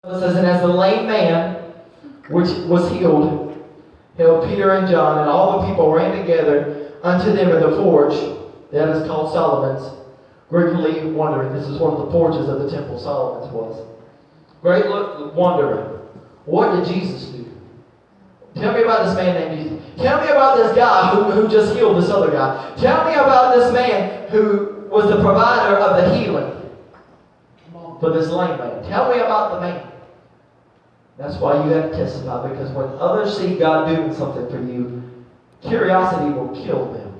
It says, and as the lame man, which was healed, held Peter and John, and all the people ran together unto them in the porch, that is called Solomon's, greatly wondering. This is one of the porches of the temple, Solomon's was. Great wondering. What did Jesus do? Tell me about this man named Jesus. Tell me about this guy who just healed this other guy. Tell me about this man who was the provider of the healing for this lame man. Tell me about the man. That's why you have to testify, because when others see God doing something for you, curiosity will kill them.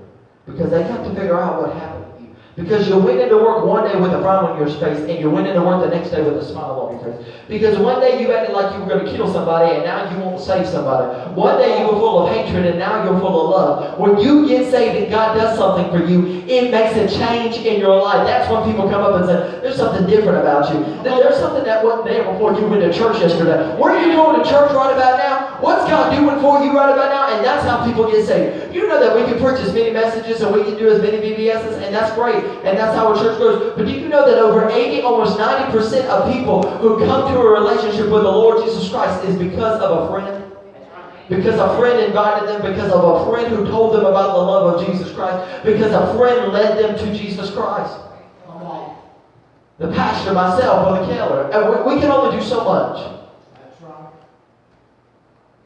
Because they have to figure out what happened to you. Because you went into work one day with a frown on your face, and you went into work the next day with a smile on your face. Because one day you acted like you were going to kill somebody, and now you won't save somebody. One day you were full of hatred, and now you're full of love. When you get saved and God does something for you, it makes a change in your life. That's when people come up and say, there's something different about you. There's something that wasn't there before you went to church yesterday. Where are you going to church right about now? What's God doing for you right about now? And that's how people get saved. You know that we can preach as many messages and we can do as many BBSs, and that's great. And that's how a church goes. But do you know that over 80, almost 90% of people who come to a relationship with the Lord Jesus Christ is because of a friend? Because a friend invited them, because of a friend who told them about the love of Jesus Christ, because a friend led them to Jesus Christ. The pastor, myself, or the Keller. And we can only do so much.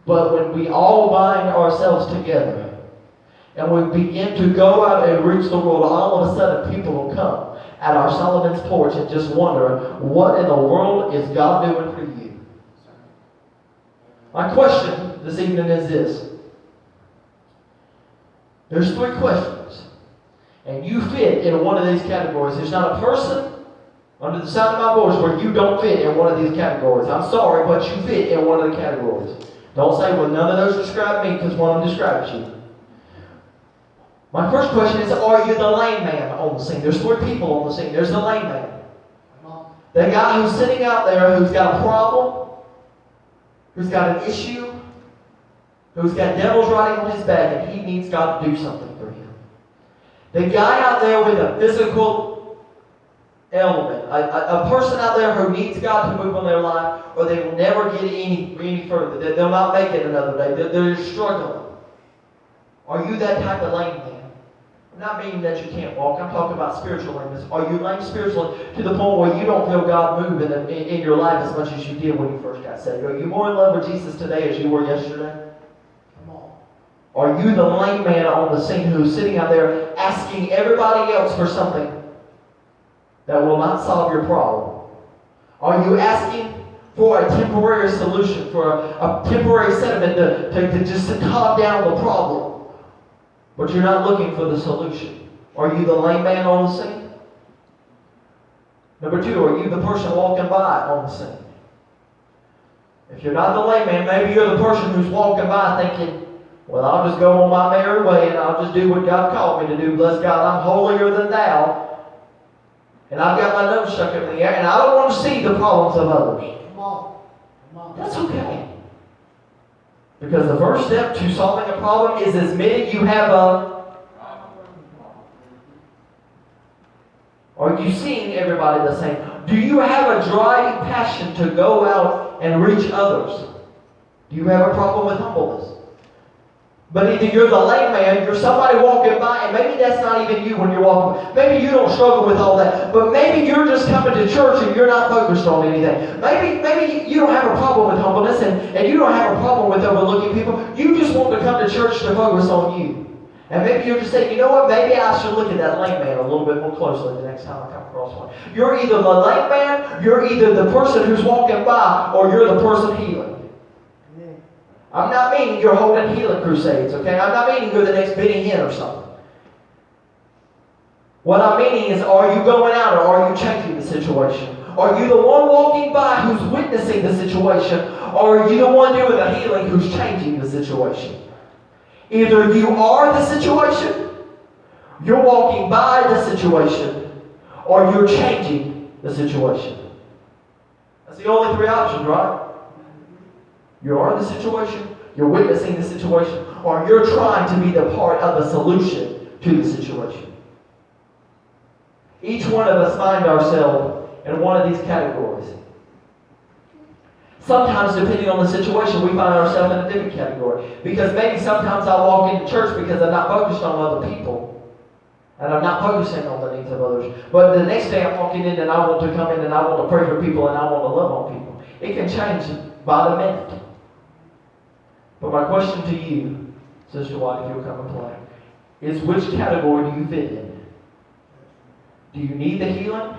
But when we all bind ourselves together and we begin to go out and reach the world, all of a sudden people will come at our Solomon's porch and just wonder, what in the world is God doing for you? My question this evening is this. There's 3 questions. And you fit in one of these categories. There's not a person under the sound of my voice where you don't fit in one of these categories. I'm sorry, but you fit in one of the categories. Don't say, well, none of those describe me, because one of them describes you. My first question is, are you the lame man on the scene? There's 3 people on the scene. There's the lame man. The guy who's sitting out there who's got a problem, who's got an issue, who's got devils riding on his back, and he needs God to do something for him. The guy out there with a physical element, a person out there who needs God to move on their life, or they will never get any further. They'll not make it another day. They're struggling. Are you that type of lame man? I'm not meaning that you can't walk. I'm talking about spiritual lameness. Are you lame spiritually to the point where you don't feel God move in your life as much as you did when you first got saved? Are you more in love with Jesus today as you were yesterday? Come on. Are you the lame man on the scene who's sitting out there asking everybody else for something that will not solve your problem? Are you asking for a temporary solution, for a temporary settlement to just to calm down the problem, but you're not looking for the solution? Are you the lame man on the scene? Number 2, are you the person walking by on the scene? If you're not the lame man, maybe you're the person who's walking by thinking, well, I'll just go on my merry way and I'll just do what God called me to do. Bless God, I'm holier than thou. And I've got my nose stuck up in the air, and I don't want to see the problems of others. Come on. That's okay. Because the first step to solving a problem is admitting you have a problem. Are you seeing everybody the same? Do you have a driving passion to go out and reach others? Do you have a problem with humbleness? But either you're the lame man, you're somebody walking by, and maybe that's not even you when you're walking by. Maybe you don't struggle with all that. But maybe you're just coming to church and you're not focused on anything. Maybe you don't have a problem with humbleness and you don't have a problem with overlooking people. You just want to come to church to focus on you. And maybe you're just saying, you know what, maybe I should look at that lame man a little bit more closely the next time I come across one. You're either the lame man, you're either the person who's walking by, or you're the person healing. I'm not meaning you're holding healing crusades, okay? I'm not meaning you're the next Benny Hinn or something. What I'm meaning is, are you going out or are you changing the situation? Are you the one walking by who's witnessing the situation, or are you the one doing the healing who's changing the situation? Either you are the situation, you're walking by the situation, or you're changing the situation. That's the only 3 options, right? You are the situation, you're witnessing the situation, or you're trying to be the part of the solution to the situation. Each one of us find ourselves in one of these categories. Sometimes, depending on the situation, we find ourselves in a different category. Because maybe sometimes I walk into church because I'm not focused on other people. And I'm not focusing on the needs of others. But the next day I'm walking in and I want to come in and I want to pray for people and I want to love on people. It can change by the minute. But my question to you, Sister White, if you'll come and play, is which category do you fit in? Do you need the healing?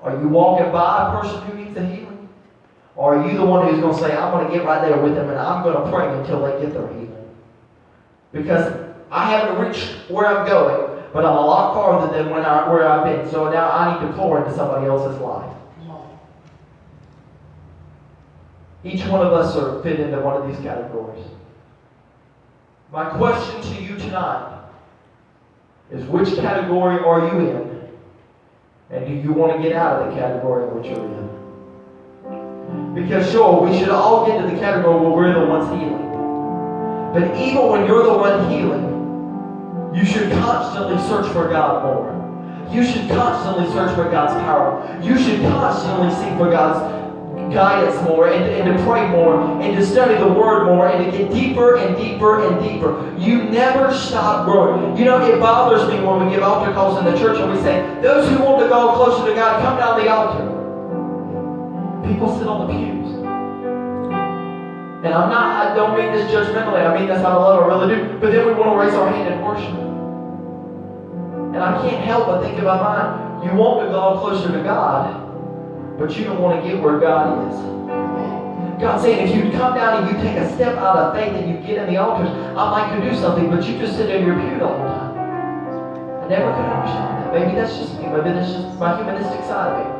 Are you walking by a person who needs the healing? Or are you the one who's going to say, I'm going to get right there with them and I'm going to pray until they get their healing? Because I haven't reached where I'm going, but I'm a lot farther than where I've been. So now I need to pour into somebody else's life. Each one of us are fit into one of these categories. My question to you tonight is, which category are you in? And do you want to get out of the category in which you're in? Because sure, we should all get to the category where we're the ones healing. But even when you're the one healing, you should constantly search for God more. You should constantly search for God's power. You should constantly seek for God's guidance more, and to pray more, and to study the Word more, and to get deeper and deeper and deeper. You never stop growing. You know, it bothers me when we give altar calls in the church and we say, those who want to go closer to God, come down the altar. People sit on the pews. And I don't mean this judgmentally, I mean this out of love, I really do. But then we want to raise our hand and worship. And I can't help but think in my mind, you want to go closer to God, but you don't want to get where God is. God's saying, if you come down and you take a step out of faith and you get in the altars, I'd like to do something, but you just sit in your pew the whole time. I never could understand that. Maybe that's just me. Maybe that's just my humanistic side of me.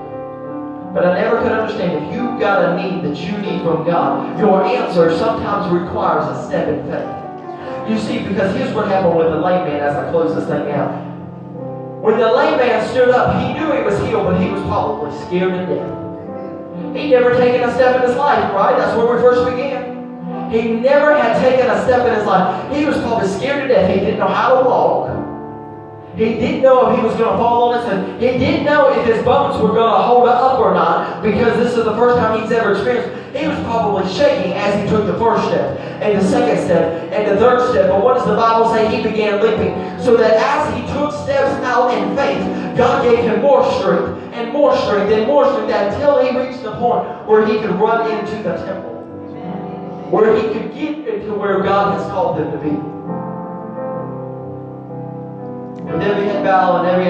But I never could understand, if you've got a need that you need from God, your answer sometimes requires a step in faith. You see, because here's what happened with the lame man as I close this thing out. When the lame man stood up, he knew he was healed, but he was probably scared to death. He'd never taken a step in his life, right? That's where we first began. He never had taken a step in his life. He was probably scared to death. He didn't know how to walk. He didn't know if he was going to fall on his head. He didn't know if his bones were going to hold up or not, because this is the first time he's ever experienced. He was probably shaking as he took the first step, and the second step, and the third step. But what does the Bible say? He began leaping. So that as he took steps out in faith, God gave him more strength, and more strength, and more strength, until he reached the point where he could run into the temple. Where he could get into where God has called them to be. With every head bow and every